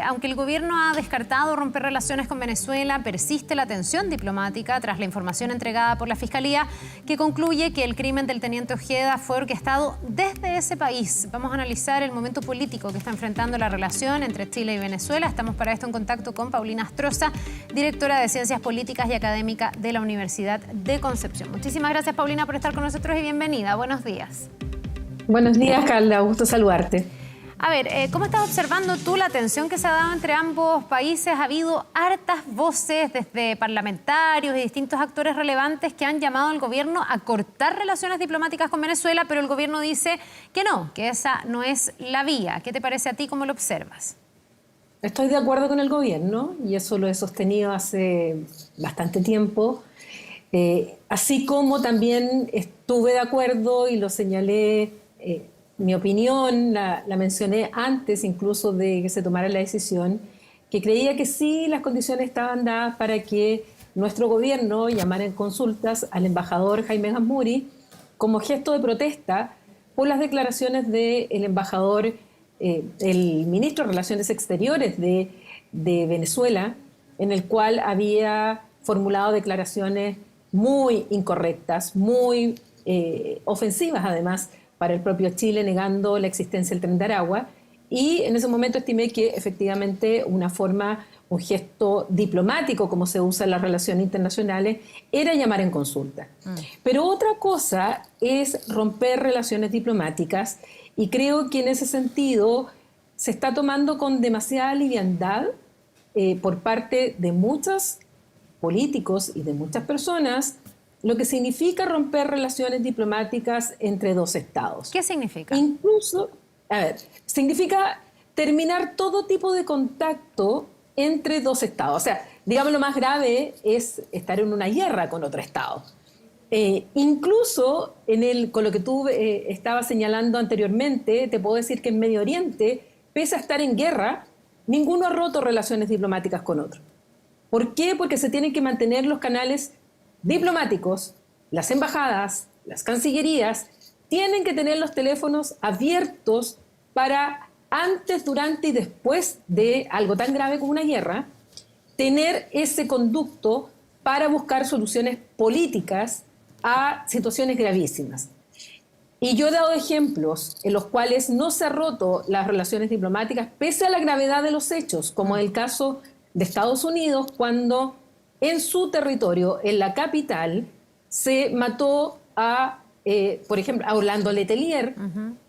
Aunque el gobierno ha descartado romper relaciones con Venezuela, persiste la tensión diplomática tras la información entregada por la Fiscalía que concluye que el crimen del teniente Ojeda fue orquestado desde ese país. Vamos a analizar el momento político que está enfrentando la relación entre Chile y Venezuela. Estamos para esto en contacto con Paulina Astroza, directora de Ciencias Políticas y Académica de la Universidad de Concepción. Muchísimas gracias, Paulina, por estar con nosotros y bienvenida. Buenos días. Buenos días, Carla. Gusto saludarte. A ver, ¿cómo estás observando tú la tensión que se ha dado entre ambos países? Ha habido hartas voces desde parlamentarios y distintos actores relevantes que han llamado al gobierno a cortar relaciones diplomáticas con Venezuela, pero el gobierno dice que no, que esa no es la vía. ¿Qué te parece a ti? ¿Cómo lo observas? Estoy de acuerdo con el gobierno y eso lo he sostenido hace bastante tiempo. Así como también estuve de acuerdo y lo señalé. Mi opinión la mencioné antes incluso de que se tomara la decisión, que creía que sí las condiciones estaban dadas para que nuestro gobierno llamara en consultas al embajador Jaime Gazmuri como gesto de protesta por las declaraciones del embajador, el ministro de Relaciones Exteriores de Venezuela, en el cual había formulado declaraciones muy incorrectas, muy ofensivas además, para el propio Chile, negando la existencia del Tren de Aragua. Y en ese momento estimé que efectivamente un gesto diplomático, como se usa en las relaciones internacionales, era llamar en consulta. Pero otra cosa es romper relaciones diplomáticas, y creo que en ese sentido se está tomando con demasiada liviandad por parte de muchos políticos y de muchas personas lo que significa romper relaciones diplomáticas entre dos estados. ¿Qué significa? Incluso, significa terminar todo tipo de contacto entre dos estados. O sea, digamos, lo más grave es estar en una guerra con otro estado. Incluso con lo que tú estabas señalando anteriormente, te puedo decir que en Medio Oriente, pese a estar en guerra, ninguno ha roto relaciones diplomáticas con otro. ¿Por qué? Porque se tienen que mantener los canales diplomáticos, las embajadas, las cancillerías, tienen que tener los teléfonos abiertos para antes, durante y después de algo tan grave como una guerra, tener ese conducto para buscar soluciones políticas a situaciones gravísimas. Y yo he dado ejemplos en los cuales no se han roto las relaciones diplomáticas pese a la gravedad de los hechos, como el caso de Estados Unidos, cuando en su territorio, en la capital, se mató por ejemplo, a Orlando Letelier,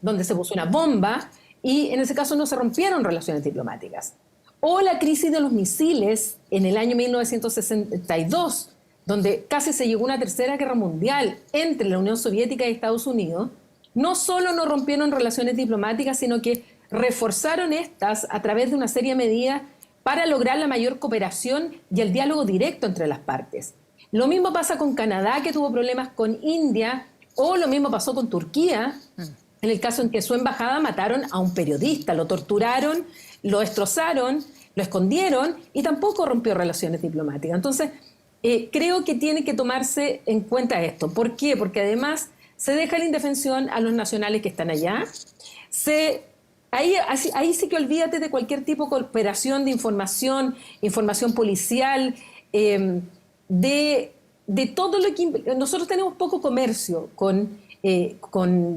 donde se puso una bomba, y en ese caso no se rompieron relaciones diplomáticas. O la crisis de los misiles en el año 1962, donde casi se llegó a una tercera guerra mundial entre la Unión Soviética y Estados Unidos. No solo no rompieron relaciones diplomáticas, sino que reforzaron estas a través de una serie de medidas para lograr la mayor cooperación y el diálogo directo entre las partes. Lo mismo pasa con Canadá, que tuvo problemas con India, o lo mismo pasó con Turquía, en el caso en que su embajada mataron a un periodista, lo torturaron, lo destrozaron, lo escondieron y tampoco rompió relaciones diplomáticas. Entonces, creo que tiene que tomarse en cuenta esto. ¿Por qué? Porque además se deja la indefensión a los nacionales que están allá, Ahí sí que olvídate de cualquier tipo de cooperación de información policial, de todo lo que... Nosotros tenemos poco comercio con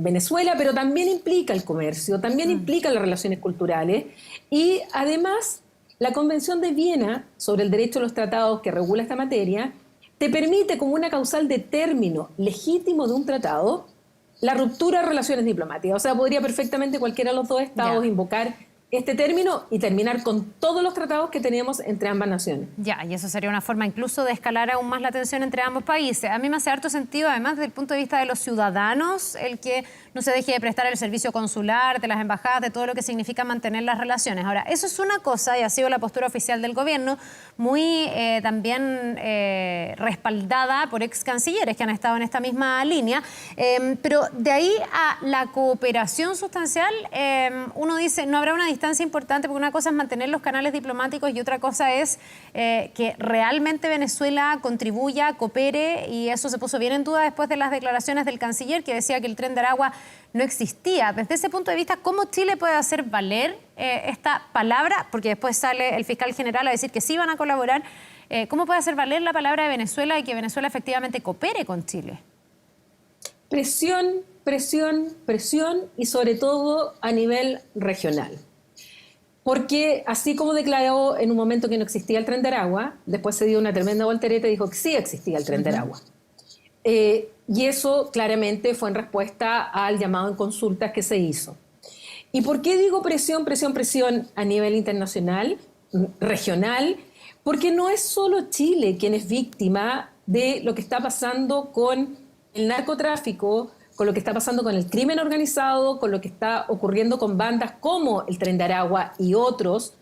Venezuela, pero también implica el comercio, también implica las relaciones culturales, y además la Convención de Viena sobre el derecho a los tratados que regula esta materia te permite, como una causal de término legítimo de un tratado, la ruptura de relaciones diplomáticas. O sea, podría perfectamente cualquiera de los dos estados invocar este término y terminar con todos los tratados que tenemos entre ambas naciones. Ya, y eso sería una forma incluso de escalar aún más la tensión entre ambos países. A mí me hace harto sentido, además, desde el punto de vista de los ciudadanos, el que no se deje de prestar el servicio consular, de las embajadas, de todo lo que significa mantener las relaciones. Ahora, eso es una cosa y ha sido la postura oficial del gobierno, muy también respaldada por ex cancilleres que han estado en esta misma línea. Pero de ahí a la cooperación sustancial, uno dice, ¿no habrá una distinción instancia importante, porque una cosa es mantener los canales diplomáticos y otra cosa es que realmente Venezuela contribuya, coopere, y eso se puso bien en duda después de las declaraciones del canciller, que decía que el Tren de Aragua no existía. Desde ese punto de vista, ¿cómo Chile puede hacer valer esta palabra? Porque después sale el fiscal general a decir que sí van a colaborar. ¿Cómo puede hacer valer la palabra de Venezuela y que Venezuela efectivamente coopere con Chile? Presión, presión, presión y sobre todo a nivel regional. Porque así como declaró en un momento que no existía el Tren de Aragua, después se dio una tremenda voltereta y dijo que sí existía el Tren de Aragua. Y eso claramente fue en respuesta al llamado en consultas que se hizo. ¿Y por qué digo presión, presión, presión a nivel internacional, regional? Porque no es solo Chile quien es víctima de lo que está pasando con el narcotráfico, con lo que está pasando con el crimen organizado, con lo que está ocurriendo con bandas como el Tren de Aragua y otros.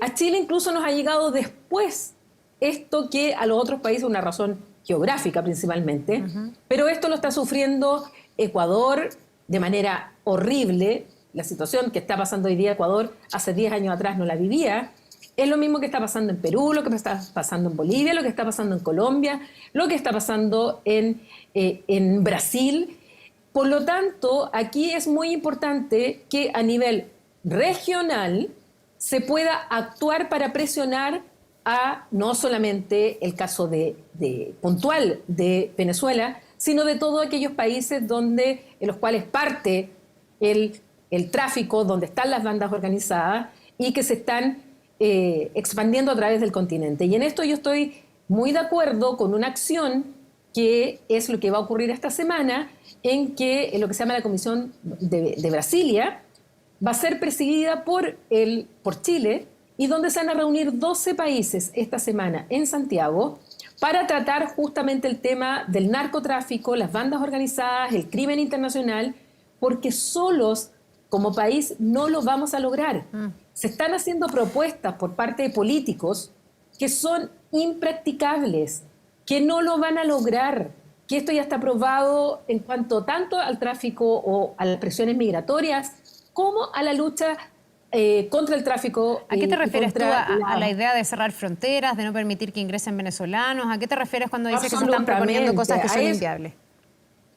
A Chile incluso nos ha llegado después esto que a los otros países, una razón geográfica principalmente, pero esto lo está sufriendo Ecuador de manera horrible. La situación que está pasando hoy día Ecuador, hace 10 años atrás no la vivía. Es lo mismo que está pasando en Perú, lo que está pasando en Bolivia, lo que está pasando en Colombia, lo que está pasando en Brasil. Por lo tanto, aquí es muy importante que a nivel regional se pueda actuar para presionar a no solamente el caso puntual de Venezuela, sino de todos aquellos países en los cuales parte el tráfico, donde están las bandas organizadas y que se están expandiendo a través del continente. Y en esto yo estoy muy de acuerdo con una acción que es lo que va a ocurrir esta semana, en que lo que se llama la Comisión de Brasilia va a ser presidida por Chile, y donde se van a reunir 12 países esta semana en Santiago para tratar justamente el tema del narcotráfico, las bandas organizadas, el crimen internacional, porque solos como país no lo vamos a lograr. Se están haciendo propuestas por parte de políticos que son impracticables, que no lo van a lograr, que esto ya está probado en cuanto tanto al tráfico o a las presiones migratorias como a la lucha contra el tráfico. ¿A qué te refieres tú? ¿A la idea de cerrar fronteras, de no permitir que ingresen venezolanos? ¿A qué te refieres cuando dices que se están proponiendo cosas que son inviables?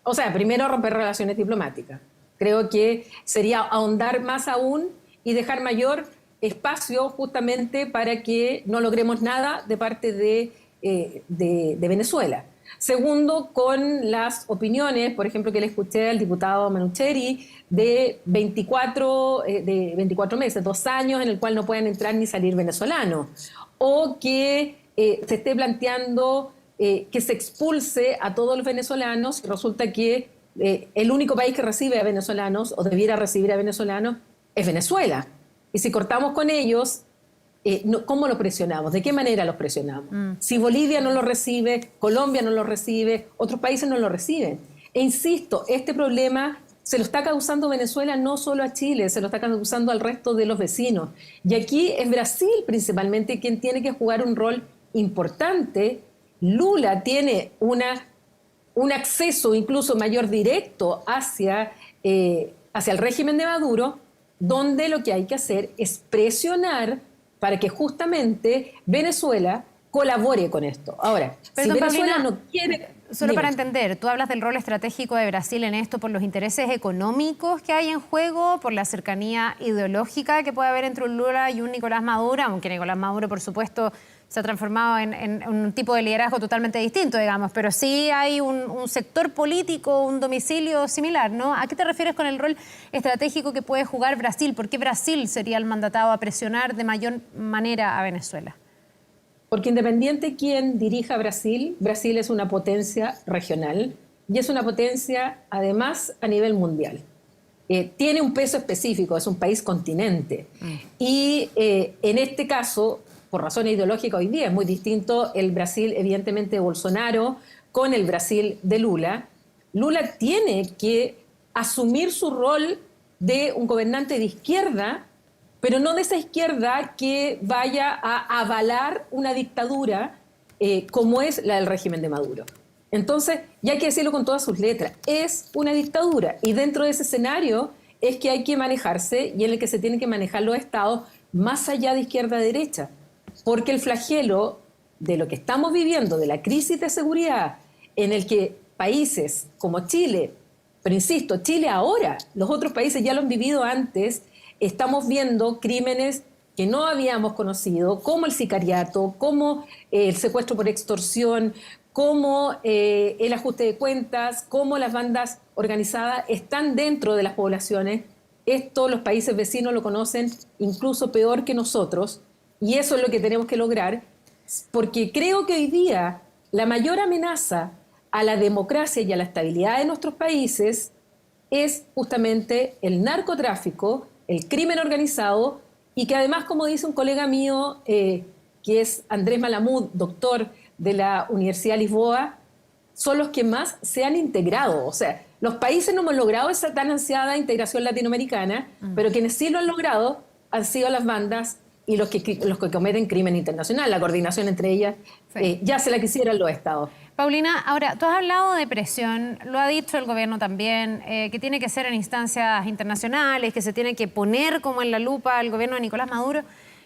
O sea, primero romper relaciones diplomáticas. Creo que sería ahondar más aún y dejar mayor espacio justamente para que no logremos nada de parte de Venezuela. Segundo, con las opiniones, por ejemplo, que le escuché al diputado Manucheri de 24 meses, 2 años en el cual no puedan entrar ni salir venezolanos. O que se esté planteando que se expulse a todos los venezolanos. Resulta que el único país que recibe a venezolanos o debiera recibir a venezolanos es Venezuela. Y si cortamos con ellos, ¿cómo lo presionamos? ¿De qué manera los presionamos? Si Bolivia no lo recibe, Colombia no lo recibe, otros países no lo reciben. E insisto, este problema se lo está causando Venezuela no solo a Chile, se lo está causando al resto de los vecinos. Y aquí es Brasil principalmente quien tiene que jugar un rol importante. Lula tiene un acceso incluso mayor directo hacia el régimen de Maduro, donde lo que hay que hacer es presionar para que justamente Venezuela colabore con esto. Ahora, perdón, si Venezuela Paulina, no quiere... Solo Dime. para entender, tú hablas del rol estratégico de Brasil en esto por los intereses económicos que hay en juego, por la cercanía ideológica que puede haber entre un Lula y un Nicolás Maduro, aunque Nicolás Maduro, por supuesto, se ha transformado en un tipo de liderazgo totalmente distinto, digamos, pero sí hay un sector político, un domicilio similar, ¿no? ¿A qué te refieres con el rol estratégico que puede jugar Brasil? ¿Por qué Brasil sería el mandatado a presionar de mayor manera a Venezuela? Porque independiente quien dirija Brasil, Brasil es una potencia regional y es una potencia además a nivel mundial. Tiene un peso específico, es un país continente. Y en este caso, por razones ideológicas hoy día, es muy distinto el Brasil evidentemente de Bolsonaro con el Brasil de Lula. Lula tiene que asumir su rol de un gobernante de izquierda, pero no de esa izquierda que vaya a avalar una dictadura como es la del régimen de Maduro. Entonces, ya hay que decirlo con todas sus letras, es una dictadura. Y dentro de ese escenario es que hay que manejarse y en el que se tienen que manejar los estados más allá de izquierda a derecha. Porque el flagelo de lo que estamos viviendo, de la crisis de seguridad, en el que países como Chile, pero insisto, Chile ahora, los otros países ya lo han vivido antes, estamos viendo crímenes que no habíamos conocido, como el sicariato, como el secuestro por extorsión, como el ajuste de cuentas, como las bandas organizadas están dentro de las poblaciones. Esto los países vecinos lo conocen incluso peor que nosotros, y eso es lo que tenemos que lograr, porque creo que hoy día la mayor amenaza a la democracia y a la estabilidad de nuestros países es justamente el narcotráfico, el crimen organizado, y que además, como dice un colega mío, que es Andrés Malamud, doctor de la Universidad de Lisboa, son los que más se han integrado. O sea, los países no hemos logrado esa tan ansiada integración latinoamericana, pero quienes sí lo han logrado han sido las bandas y los que cometen crimen internacional. La coordinación entre ellas ya se la quisieran los estados. Paulina, ahora, tú has hablado de presión, lo ha dicho el gobierno también, que tiene que ser en instancias internacionales, que se tiene que poner como en la lupa al gobierno de Nicolás Maduro,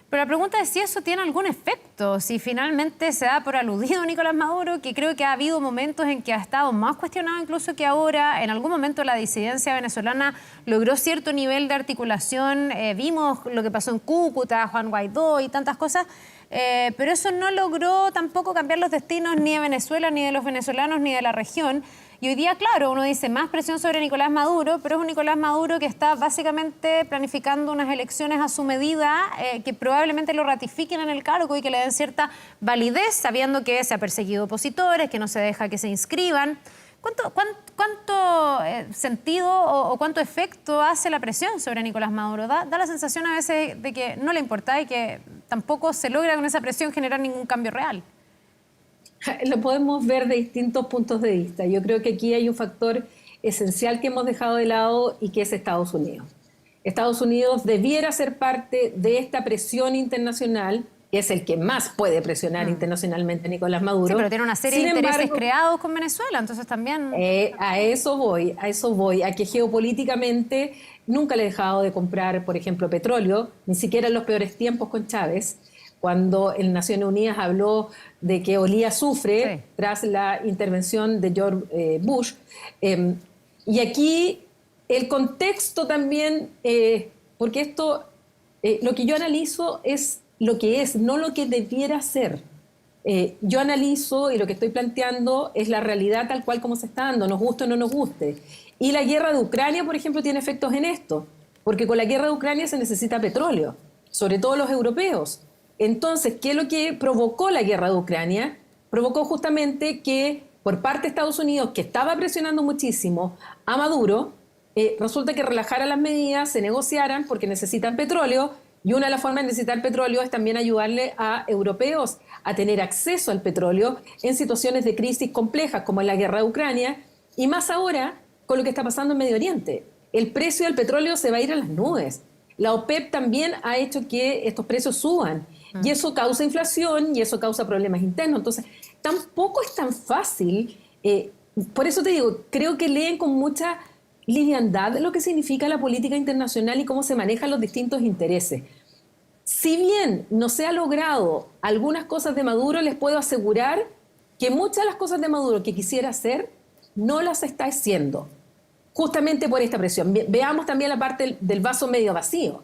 pero la pregunta es si eso tiene algún efecto, si finalmente se da por aludido Nicolás Maduro, que creo que ha habido momentos en que ha estado más cuestionado incluso que ahora. En algún momento la disidencia venezolana logró cierto nivel de articulación, vimos lo que pasó en Cúcuta, Juan Guaidó y tantas cosas, pero eso no logró tampoco cambiar los destinos ni de Venezuela, ni de los venezolanos, ni de la región. Y hoy día, claro, uno dice más presión sobre Nicolás Maduro, pero es un Nicolás Maduro que está básicamente planificando unas elecciones a su medida, que probablemente lo ratifiquen en el cargo y que le den cierta validez, sabiendo que se ha perseguido opositores, que no se deja que se inscriban. ¿Cuánto sentido o cuánto efecto hace la presión sobre Nicolás Maduro? Da la sensación a veces de que no le importa y que tampoco se logra con esa presión generar ningún cambio real. Lo podemos ver de distintos puntos de vista. Yo creo que aquí hay un factor esencial que hemos dejado de lado y que es Estados Unidos. Estados Unidos debiera ser parte de esta presión internacional, que es el que más puede presionar internacionalmente a Nicolás Maduro. Sí, pero tiene una serie de intereses creados con Venezuela, entonces también... a eso voy, a que geopolíticamente nunca le he dejado de comprar, por ejemplo, petróleo, ni siquiera en los peores tiempos con Chávez, cuando en Naciones Unidas habló de que olía azufre tras la intervención de George Bush. Y aquí el contexto también, porque esto, lo que yo analizo es lo que es, no lo que debiera ser. Yo analizo y lo que estoy planteando es la realidad tal cual como se está dando, nos guste o no nos guste. Y la guerra de Ucrania, por ejemplo, tiene efectos en esto, porque con la guerra de Ucrania se necesita petróleo, sobre todo los europeos. Entonces, ¿qué es lo que provocó la guerra de Ucrania? Provocó justamente que por parte de Estados Unidos, que estaba presionando muchísimo a Maduro, resulta que relajaran las medidas, se negociaran porque necesitan petróleo, y una de las formas de necesitar petróleo es también ayudarle a europeos a tener acceso al petróleo en situaciones de crisis complejas como en la guerra de Ucrania, y más ahora con lo que está pasando en Medio Oriente. El precio del petróleo se va a ir a las nubes. La OPEP también ha hecho que estos precios suban. Y eso causa inflación y eso causa problemas internos. Entonces, tampoco es tan fácil. Por eso te digo, creo que leen con mucha liviandad lo que significa la política internacional y cómo se manejan los distintos intereses. Si bien no se ha logrado algunas cosas de Maduro, les puedo asegurar que muchas de las cosas de Maduro que quisiera hacer no las está haciendo, justamente por esta presión. Veamos también la parte del vaso medio vacío.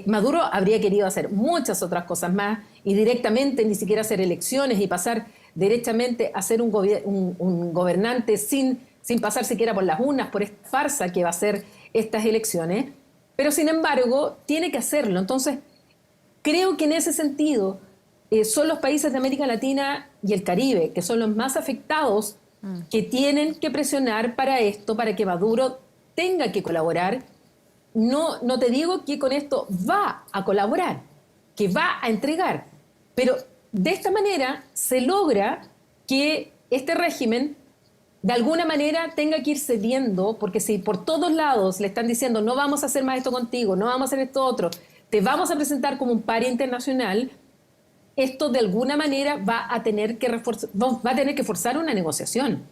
Maduro habría querido hacer muchas otras cosas más y directamente ni siquiera hacer elecciones y pasar derechamente a ser un gobernante sin pasar siquiera por las urnas, por esta farsa que va a ser estas elecciones. Pero sin embargo, tiene que hacerlo. Entonces, creo que en ese sentido son los países de América Latina y el Caribe, que son los más afectados, que tienen que presionar para esto, para que Maduro tenga que colaborar. No te digo que con esto va a colaborar, que va a entregar, pero de esta manera se logra que este régimen de alguna manera tenga que ir cediendo, porque si por todos lados le están diciendo no vamos a hacer más esto contigo, no vamos a hacer esto otro, te vamos a presentar como un paria internacional, esto de alguna manera va a tener que forzar una negociación.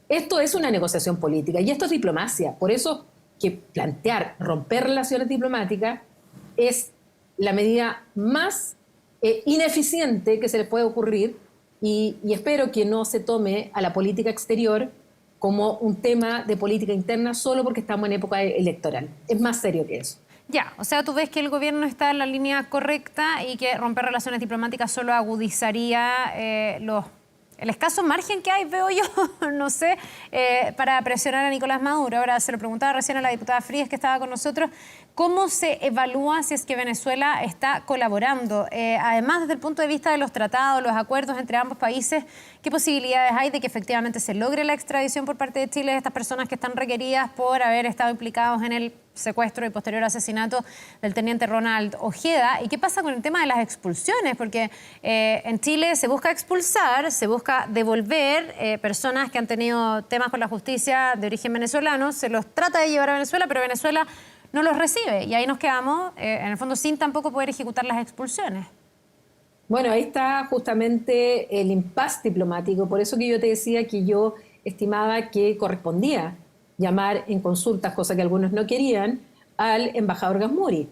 Esto es una negociación política y esto es diplomacia. Por eso que plantear romper relaciones diplomáticas es la medida más ineficiente que se le puede ocurrir y espero que no se tome a la política exterior como un tema de política interna solo porque estamos en época electoral. Es más serio que eso. Ya, o sea, tú ves que el gobierno está en la línea correcta y que romper relaciones diplomáticas solo agudizaría el escaso margen que hay, veo yo, no sé, para presionar a Nicolás Maduro. Ahora, se lo preguntaba recién a la diputada Frías que estaba con nosotros, ¿cómo se evalúa si es que Venezuela está colaborando? Además, desde el punto de vista de los tratados, los acuerdos entre ambos países, ¿qué posibilidades hay de que efectivamente se logre la extradición por parte de Chile de estas personas que están requeridas por haber estado implicados en el secuestro y posterior asesinato del teniente Ronald Ojeda? ¿Y qué pasa con el tema de las expulsiones? Porque en Chile se busca expulsar, se busca devolver personas que han tenido temas con la justicia de origen venezolano, se los trata de llevar a Venezuela, pero Venezuela no los recibe. Y ahí nos quedamos, en el fondo, sin tampoco poder ejecutar las expulsiones. Bueno, ahí está justamente el impasse diplomático. Por eso que yo te decía que yo estimaba que correspondía llamar en consultas, cosa que algunos no querían, al embajador Gasmuri.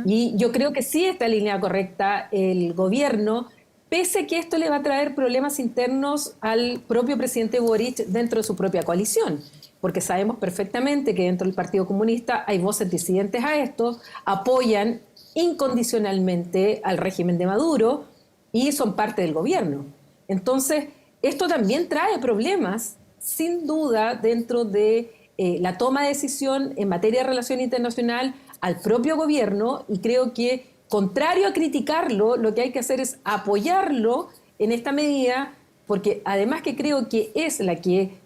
Y yo creo que sí está en línea correcta el gobierno, pese a que esto le va a traer problemas internos al propio presidente Boric dentro de su propia coalición, porque sabemos perfectamente que dentro del Partido Comunista hay voces disidentes a esto, apoyan incondicionalmente al régimen de Maduro y son parte del gobierno. Entonces, esto también trae problemas, sin duda, dentro de la toma de decisión en materia de relación internacional al propio gobierno, y creo que, contrario a criticarlo, lo que hay que hacer es apoyarlo en esta medida, porque además que creo que es la que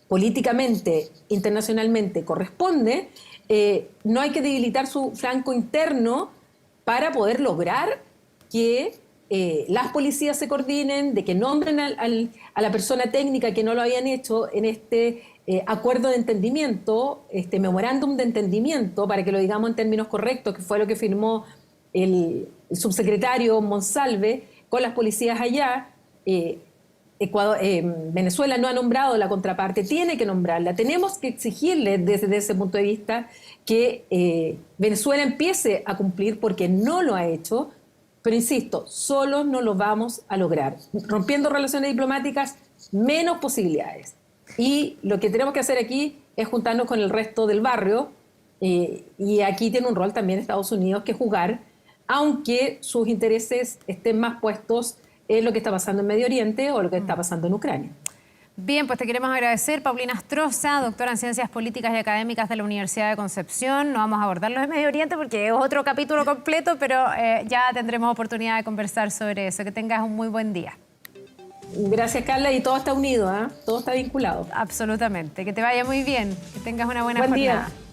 políticamente, internacionalmente corresponde, no hay que debilitar su flanco interno para poder lograr que las policías se coordinen, de que nombren a la persona técnica que no lo habían hecho en este acuerdo de entendimiento, este memorándum de entendimiento, para que lo digamos en términos correctos, que fue lo que firmó el subsecretario Monsalve con las policías allá. Venezuela no ha nombrado la contraparte, tiene que nombrarla. Tenemos que exigirle desde ese punto de vista que Venezuela empiece a cumplir, porque no lo ha hecho. Pero insisto, solo no lo vamos a lograr. Rompiendo relaciones diplomáticas, menos posibilidades. Y lo que tenemos que hacer aquí es juntarnos con el resto del barrio, y aquí tiene un rol también Estados Unidos que jugar, aunque sus intereses estén más puestos en lo que está pasando en Medio Oriente o lo que está pasando en Ucrania. Bien, pues te queremos agradecer, Paulina Astroza, doctora en Ciencias Políticas y Académicas de la Universidad de Concepción. No vamos a abordar lo de Medio Oriente porque es otro capítulo completo, pero ya tendremos oportunidad de conversar sobre eso. Que tengas un muy buen día. Gracias, Carla, y todo está unido, ¿eh? Todo está vinculado. Absolutamente. Que te vaya muy bien, que tengas una buena jornada. Buen día.